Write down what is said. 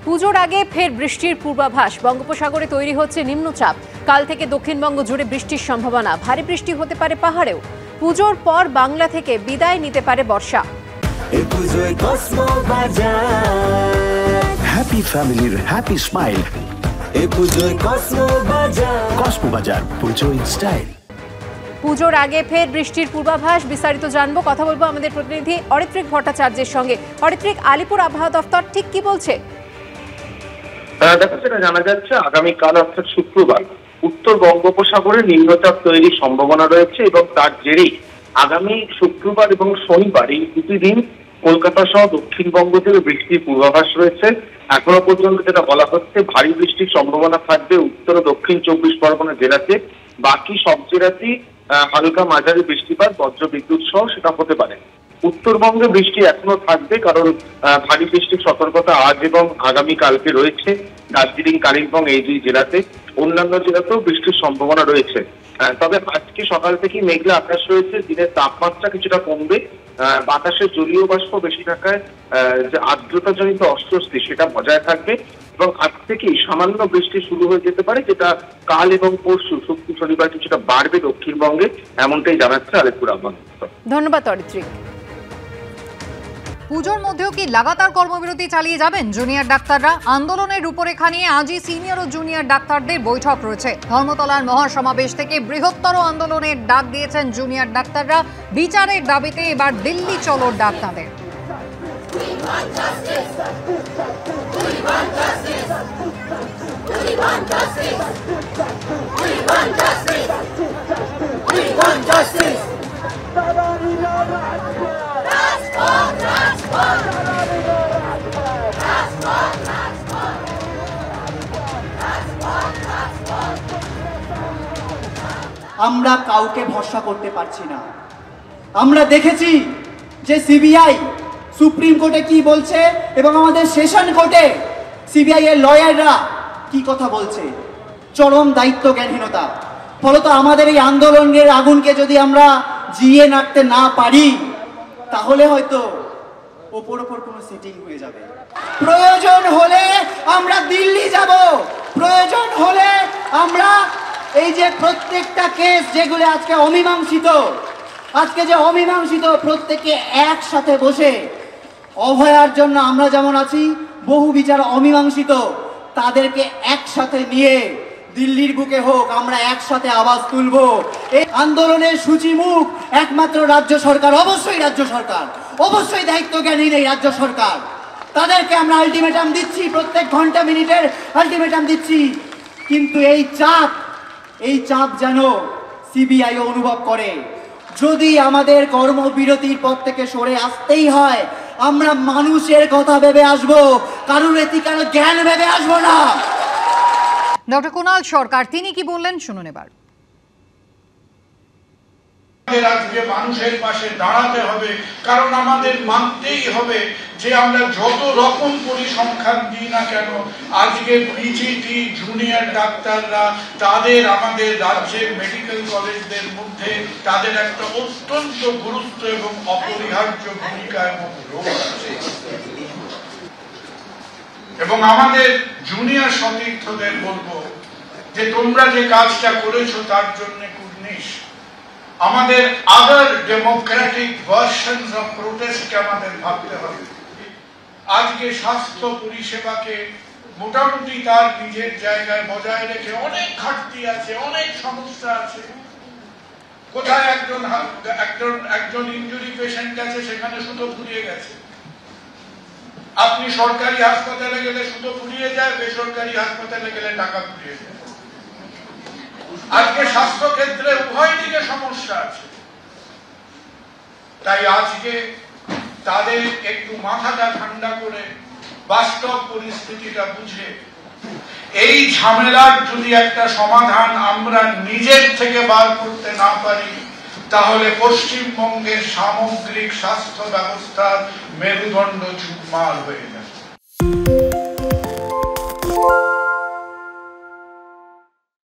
পুজোর আগে ফের বৃষ্টির পূর্বাভাস। বঙ্গোপসাগরে তৈরি হচ্ছে নিম্নচাপ। কাল থেকে দক্ষিণবঙ্গ জুড়ে বৃষ্টির সম্ভাবনা। ভারী বৃষ্টি হতে পারে পাহাড়েও। পুজোর পর বাংলা থেকে বিদায় নিতে পারে বর্ষা। হ্যাপি ফ্যামিলির হ্যাপি স্মাইল। কসমো বাজার, পুজো ইন স্টাইল। পুজোর আগে ফের বৃষ্টির পূর্বাভাস। বিস্তারিত জানবো, কথা বলবো আমাদের প্রতিনিধি অরিত্রিক ভট্টাচার্যের সঙ্গে। অরিত্রিক, আলিপুর আবহাওয়া দফতর ঠিক কি বলছে? দেখো, যেটা জানা যাচ্ছে আগামীকাল অর্থাৎ শুক্রবার উত্তর বঙ্গোপসাগরে নিম্নচাপ তৈরির সম্ভাবনা রয়েছে এবং তার জেরেই আগামী শুক্রবার এবং শনিবার এই দুটি দিন কলকাতা সহ দক্ষিণবঙ্গ থেকে বৃষ্টির পূর্বাভাস রয়েছে। এখনো পর্যন্ত যেটা বলা হচ্ছে, ভারী বৃষ্টির সম্ভাবনা থাকবে উত্তর ও দক্ষিণ 24 পরগনা জেলাতে। বাকি সব জেলাতেই হালকা মাঝারি বৃষ্টিপাত, বজ্রবিদ্যুৎ সহ সেটা হতে পারে। উত্তরবঙ্গে বৃষ্টি এখনো থাকবে, কারণ ভারী বৃষ্টির সতর্কতা আজ এবং আগামী কালকে রয়েছে দার্জিলিং, কালিম্পং এই দুই জেলাতে। অন্যান্য জেলাতেও বৃষ্টির সম্ভাবনা রয়েছে। তবে আজকে সকাল থেকেই মেঘলা আকাশ রয়েছে। দিনের তাপমাত্রা কিছুটা কমবে। বাতাসে জলীয় বাষ্প বেশি থাকায় যে আর্দ্রতাজনিত অস্বস্তি সেটা বজায় থাকবে এবং আজ থেকেই সামান্য বৃষ্টি শুরু হয়ে যেতে পারে, যেটা কাল এবং পরশু শুক্র শনিবার কিছুটা বাড়বে দক্ষিণবঙ্গে, এমনটাই জানাচ্ছে আলিপুর আবহাওয়া দফতর। ধন্যবাদ অরিত্রিক। পুজোর মধ্যেও কি লাগাতার কর্মবিরতি চালিয়ে যাবেন জুনিয়র ডাক্তাররা? আন্দোলনের রূপরেখা নিয়ে আজই সিনিয়র ও জুনিয়র ডাক্তারদের বৈঠক রয়েছে। ধর্মতলার মহাসমাবেশ থেকে বৃহত্তর আন্দোলনের ডাক দিয়েছেন জুনিয়র ডাক্তাররা। বিচারের দাবিতে এবার দিল্লি চলো ডাক তাদের। আমরা কাউকে ভরসা করতে পারছি না। আমরা দেখেছি যে সিবিআই সুপ্রিম কোর্টে কি বলছে এবং আমাদের সেশন কোর্টে সিবিআই এর লয়াররা কি কথা বলছে। চরম দায়িত্ব জ্ঞানহীনতা। ফলত আমাদের এই আন্দোলনের আগুনকে যদি আমরা জিয়ে রাখতে না পারি, তাহলে হয়তো ওপর কোনো সেটিং হয়ে যাবে। প্রয়োজন হলে আমরা দিল্লি যাব, প্রয়োজন হলে আমরা এই যে প্রত্যেকটা কেস যেগুলো আজকে অমীমাংসিত প্রত্যেককে একসাথে বসে অভয়ার জন্য আমরা যেমন আছি, বহু বিচার অমীমাংসিত তাদেরকে একসাথে নিয়ে দিল্লির বুকে হোক, আমরা একসাথে আওয়াজ তুলব। এই আন্দোলনের সূচিমুখ একমাত্র রাজ্য সরকার, অবশ্যই দায়িত্ব জ্ঞানীর এই রাজ্য সরকার। তাদেরকে আমরা আলটিমেটাম দিচ্ছি, প্রত্যেক ঘন্টা মিনিটের আলটিমেটাম দিচ্ছি। কিন্তু এই চাপ যেন সিবিআই অনুভব করে। যদি আমাদের কর্মবিরতির পথ থেকে সরে আসতেই হয়, আমরা মানুষের কথা ভেবে আসবো, কারোর এথিক্যাল জ্ঞান ভেবে আসবো না। ডক্টর কুণাল সরকার তিনি কি বললেন শুনুন এবার। আজকে মানুষের পাশে দাঁড়াতে হবে, কারণ আমাদের মানতেই হবে যে আমরা যত রকম পরিসংখ্যান দিই না কেন, আজকে পিজিটি জুনিয়র ডাক্তাররা তাদের আমাদের রাজ্যের মেডিকেল কলেজদের মধ্যে তাদের একটা অত্যন্ত গুরুত্ব এবং অপরিহার্য ভূমিকা এবং রোল আছে। এবং আমাদের জুনিয়র সতীর্থদের বলবো যে তোমরা যে কাজটা করেছো তার জন্য কুর্নিশ। আমাদের আদার ডেমোক্রেটিক ভার্সনস অফ প্রোটেস্টকে আমাদের ভাবতে হবে। আজকে স্বাস্থ্য পরিষেবাকে মোটামুটি তার নিজের জায়গায় বজায় রেখে অনেক ঘাটতি আছে, অনেক সমস্যা আছে। কোথায় একজন ইনজুরি পেশেন্ট আছে, সেখানে সুতো ফুরিয়ে গেছে। আপনি সরকারি হাসপাতালে গেলে সুতো ফুরিয়ে যায়, বেসরকারি হাসপাতালে গেলে টাকা ফুরিয়ে যায়। আজকে স্বাস্থ্য ক্ষেত্রে উভয় দিকে সমস্যা আছে। তাই আজকে তাদের একটু মাথাটা ঠান্ডা করে বাস্তব পরিস্থিতিটা বুঝে এই ঝামেলার যদি একটা সমাধান আমরা নিজের থেকে বার করতে না পারি, তাহলে পশ্চিমবঙ্গের সামগ্রিক স্বাস্থ্য ব্যবস্থার মেরুদণ্ড চুরমার হয়ে যাবে।